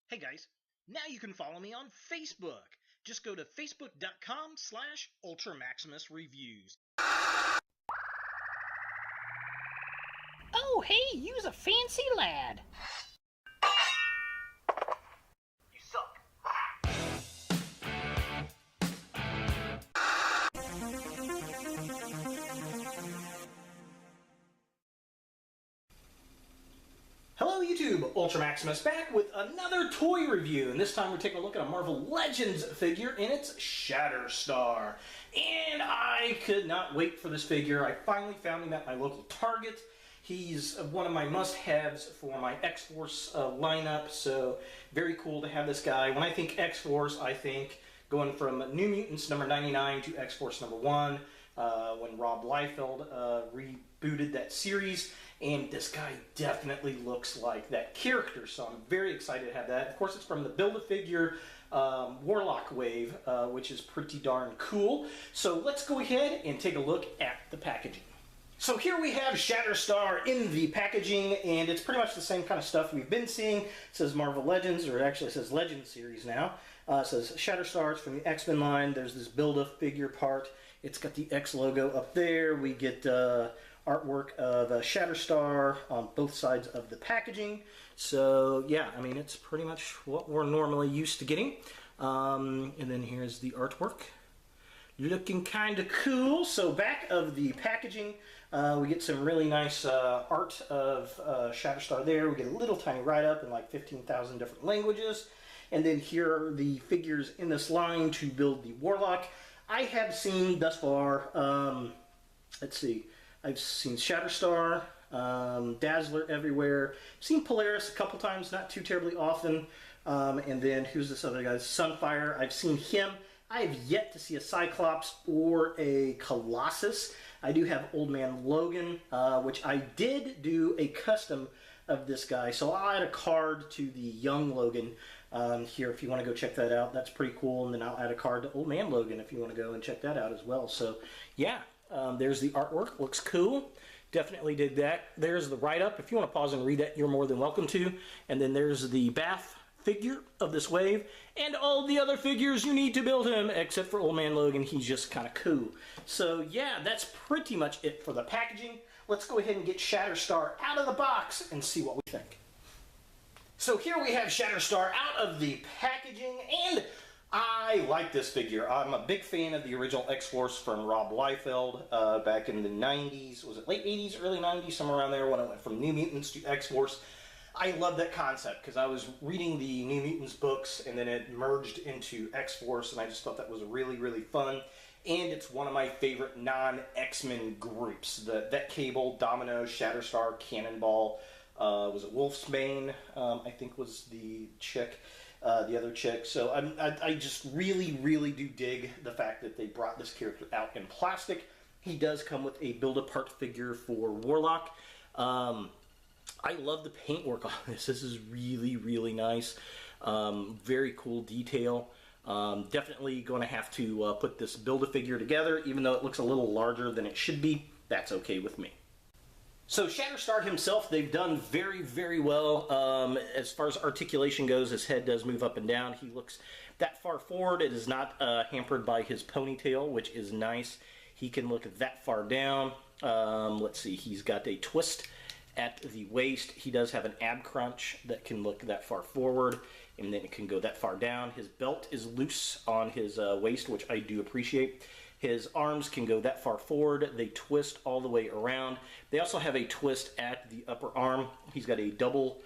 Hey guys, now you can follow me on Facebook. Just go to facebook.com/UltraMaximusReviews. Oh, hey, you's a fancy lad. You suck. Hello YouTube, Ultra Maximus back with another toy review, and this time we're taking a look at a Marvel Legends figure, and it's Shatterstar. And I could not wait for this figure. I finally found him at my local Target. He's one of my must-haves for my X-Force lineup, so very cool to have this guy. When I think X-Force, I think going from New Mutants number 99 to X-Force number 1, when Rob Liefeld rebooted that series, and this guy definitely looks like that character, so I'm very excited to have that. Of course, it's from the Build-A-Figure Warlock wave, which is pretty darn cool. So let's go ahead and take a look at the packaging. So here we have Shatterstar in the packaging, and it's pretty much the same kind of stuff we've been seeing. It says Marvel Legends, or actually it says Legends series now. It says Shatterstar, it's from the X-Men line. There's this Build-A-Figure part. It's got the X logo up there. We get artwork of Shatterstar on both sides of the packaging. So yeah, I mean, it's pretty much what we're normally used to getting. And then here's the artwork. Looking kind of cool. So back of the packaging, we get some really nice art of Shatterstar there. We get a little tiny write-up in like 15,000 different languages. And then here are the figures in this line to build the Warlock. I have seen thus far, let's see, I've seen Shatterstar, Dazzler everywhere. I've seen Polaris a couple times, not too terribly often. And then who's this other guy? Sunfire. I've seen him. I have yet to see a Cyclops or a Colossus. I do have Old Man Logan, which I did do a custom of this guy. So I'll add a card to the young Logan here if you want to go check that out. That's pretty cool. And then I'll add a card to Old Man Logan if you want to go and check that out as well. So yeah, there's the artwork. Looks cool. Definitely did that. There's the write-up. If you want to pause and read that, you're more than welcome to. And then there's the Bath figure of this wave, and all the other figures you need to build him, except for Old Man Logan. He's just kind of cool. So yeah, that's pretty much it for the packaging. Let's go ahead and get Shatterstar out of the box and see what we think. So here we have Shatterstar out of the packaging, and I like this figure. I'm a big fan of the original X-Force from Rob Liefeld back in the 90s. Was it late 80s, early 90s, somewhere around there when it went from New Mutants to X-Force. I love that concept because I was reading the New Mutants books and then it merged into X-Force, and I just thought that was really, really fun. And it's one of my favorite non-X-Men groups. The Vet Cable, Domino, Shatterstar, Cannonball, was it Wolfsbane, I think was the chick, the other chick. So I just really, really do dig the fact that they brought this character out in plastic. He does come with a build-a-part figure for Warlock. I love the paintwork on this. This is really, really nice. Very cool detail. Definitely going to have to put this Build-A-Figure together, even though it looks a little larger than it should be. That's okay with me. So Shatterstar himself, they've done very, very well. As far as articulation goes, his head does move up and down. He looks that far forward. It is not hampered by his ponytail, which is nice. He can look that far down. Let's see, he's got a twist at the waist. He does have an ab crunch that can look that far forward, and then it can go that far down. His belt is loose on his waist, which I do appreciate. His arms can go that far forward. They twist all the way around. They also have a twist at the upper arm. He's got a double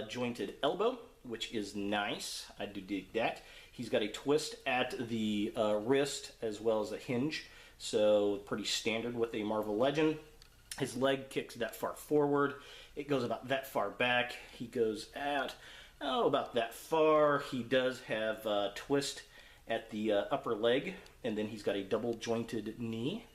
jointed elbow, which is nice. I do dig that. He's got a twist at the wrist as well as a hinge, so pretty standard with a Marvel Legend. His leg kicks that far forward. It goes about that far back. He goes out, about that far. He does have a twist at the upper leg, and then he's got a double jointed knee.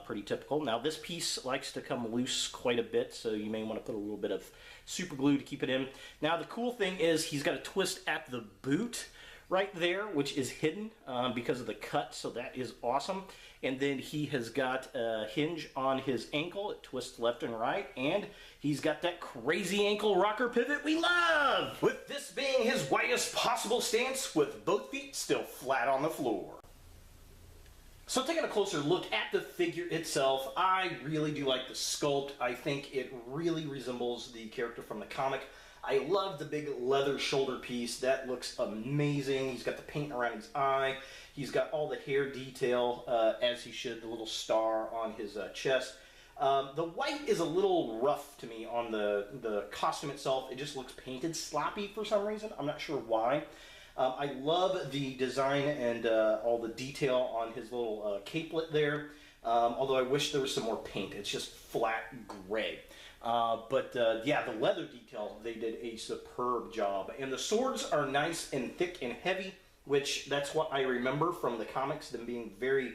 Pretty typical. Now this piece likes to come loose quite a bit, so you may want to put a little bit of super glue to keep it in. Now the cool thing is he's got a twist at the boot right there, which is hidden because of the cut, so that is awesome. And then he has got a hinge on his ankle. It twists left and right, and he's got that crazy ankle rocker pivot we love, with this being his widest possible stance with both feet still flat on the floor. So taking a closer look at the figure itself, I really do like the sculpt. I think it really resembles the character from the comic. I love the big leather shoulder piece. That looks amazing. He's got the paint around his eye. He's got all the hair detail, as he should, the little star on his chest. The white is a little rough to me on the costume itself. It just looks painted sloppy for some reason. I'm not sure why. I love the design and all the detail on his little capelet there, although I wish there was some more paint. It's just flat gray. Yeah, the leather detail, they did a superb job. And the swords are nice and thick and heavy, which that's what I remember from the comics, them being very,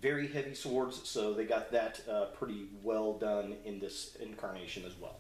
very heavy swords. So they got that pretty well done in this incarnation as well.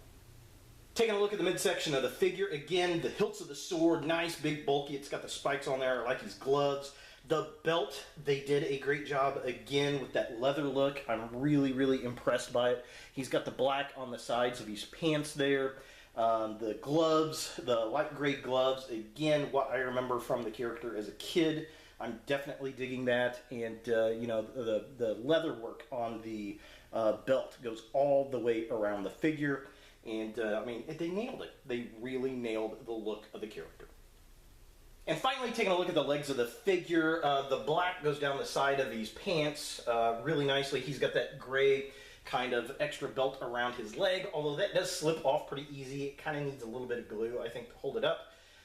Taking a look at the midsection of the figure, again, the hilts of the sword, nice, big, bulky. It's got the spikes on there. I like his gloves. The belt, they did a great job, again, with that leather look. I'm really, really impressed by it. He's got the black on the sides of his pants there. The gloves, the light gray gloves, again, what I remember from the character as a kid. I'm definitely digging that. And, you know, the leather work on the belt goes all the way around the figure. And, I mean, they nailed it. They really nailed the look of the character. And finally, taking a look at the legs of the figure, the black goes down the side of his pants really nicely. He's got that gray kind of extra belt around his leg, although that does slip off pretty easy. It kind of needs a little bit of glue, I think, to hold it up.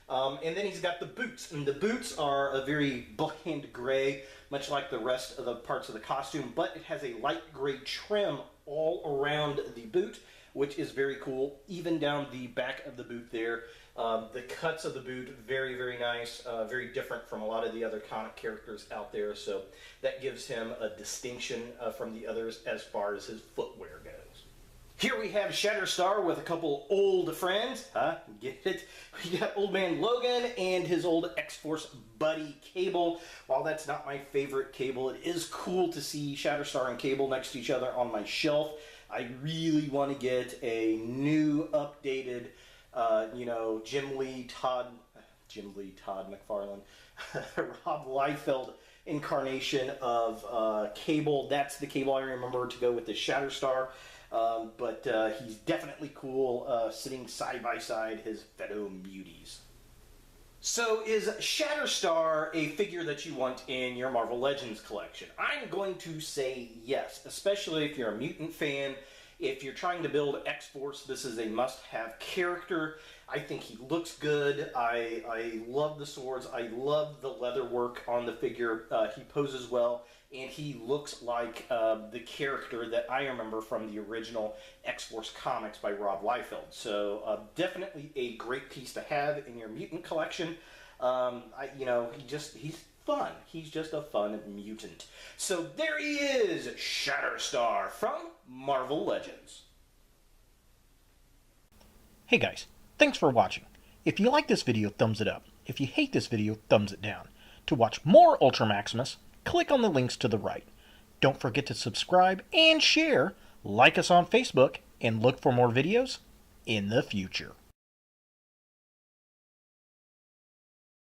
And then he's got the boots. And the boots are a very bland gray, much like the rest of the parts of the costume, but it has a light gray trim all around the boot, which is very cool, even down the back of the boot there. The cuts of the boot, very, very nice, very different from a lot of the other comic characters out there, so that gives him a distinction from the others as far as his footwear goes. Here we have Shatterstar with a couple old friends, get it? We got Old Man Logan and his old X-Force buddy Cable. While that's not my favorite Cable, it is cool to see Shatterstar and Cable next to each other on my shelf. I really want to get a new, updated, you know, Jim Lee, Todd McFarlane, Rob Liefeld incarnation of Cable. That's the Cable I remember to go with the Shatterstar. But he's definitely cool sitting side by side his fellow muties. So is Shatterstar a figure that you want in your Marvel Legends collection? I'm going to say yes, especially if you're a mutant fan. If you're trying to build X-Force, this is a must-have character. I think he looks good. I love the swords. I love the leather work on the figure. He poses well, and he looks like the character that I remember from the original X-Force comics by Rob Liefeld. So definitely a great piece to have in your mutant collection. You know, he's fun. He's just a fun mutant. So there he is, Shatterstar from Marvel Legends. Hey guys, thanks for watching. If you like this video, thumbs it up. If you hate this video, thumbs it down. To watch more Ultra Maximus, click on the links to the right. Don't forget to subscribe and share, like us on Facebook, and look for more videos in the future.